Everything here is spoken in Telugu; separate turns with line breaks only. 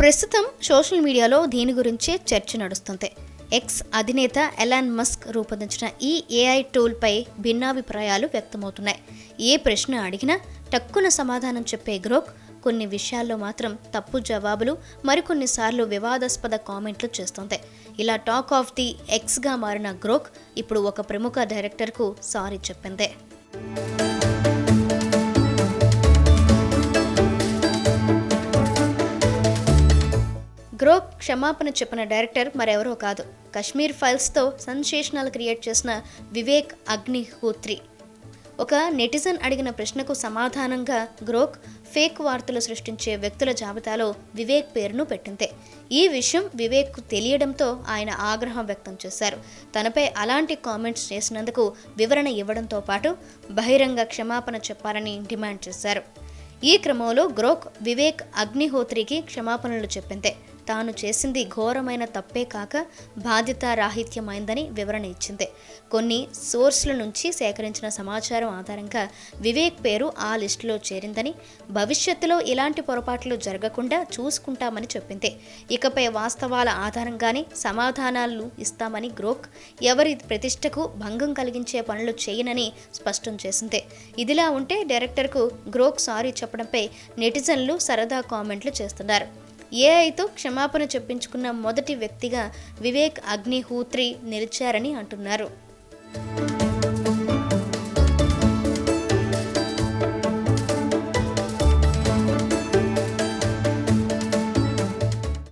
ప్రస్తుతం సోషల్ మీడియాలో దీని గురించే చర్చ నడుస్తుంది. ఎక్స్ అధినేత ఎలాన్ మస్క్ రూపొందించిన ఈ ఏఐ టూల్పై భిన్నాభిప్రాయాలు వ్యక్తమవుతున్నాయి. ఏ ప్రశ్న అడిగినా టక్కున సమాధానం చెప్పే గ్రోక్ కొన్ని విషయాల్లో మాత్రం తప్పు జవాబులు, మరికొన్నిసార్లు వివాదాస్పద కామెంట్లు చేస్తోంది. ఇలా టాక్ ఆఫ్ ది ఎక్స్గా మారిన గ్రోక్ ఇప్పుడు ఒక ప్రముఖ డైరెక్టర్కు సారీ చెప్పింది. గ్రోక్ క్షమాపణ చెప్పిన డైరెక్టర్ మరెవరో కాదు, కశ్మీర్ ఫైల్స్తో సెన్సేషనల్ క్రియేట్ చేసిన వివేక్ అగ్నిహోత్రి. ఒక నెటిజన్ అడిగిన ప్రశ్నకు సమాధానంగా గ్రోక్ ఫేక్ వార్తలు సృష్టించే వ్యక్తుల జాబితాలో వివేక్ పేరును పెట్టింది. ఈ విషయం వివేక్కు తెలియడంతో ఆయన ఆగ్రహం వ్యక్తం చేశారు. తనపై అలాంటి కామెంట్స్ చేసినందుకు వివరణ ఇవ్వడంతో పాటు బహిరంగ క్షమాపణ చెప్పాలని డిమాండ్ చేశారు. ఈ క్రమంలో గ్రోక్ వివేక్ అగ్నిహోత్రికి క్షమాపణలు చెప్పింది. తాను చేసింది ఘోరమైన తప్పే కాక బాధ్యతారాహిత్యమైందని వివరణ ఇచ్చింది. కొన్ని సోర్స్ల నుంచి సేకరించిన సమాచారం ఆధారంగా వివేక్ పేరు ఆ లిస్టులో చేరిందని, భవిష్యత్తులో ఇలాంటి పొరపాట్లు జరగకుండా చూసుకుంటామని చెప్పింది. ఇకపై వాస్తవాల ఆధారంగానే సమాధానాలు ఇస్తామని గ్రోక్ ఎవరి ప్రతిష్టకు భంగం కలిగించే పనులు చేయనని స్పష్టం చేసింది. ఇదిలా ఉంటే డైరెక్టర్కు గ్రోక్ సారీ చెప్పడంపై నెటిజన్లు సరదా కామెంట్లు చేస్తున్నారు. ఏఐతో క్షమాపణ చెప్పించుకున్న మొదటి వ్యక్తిగా వివేక్ అగ్నిహోత్రి నిలిచారని అంటున్నారు.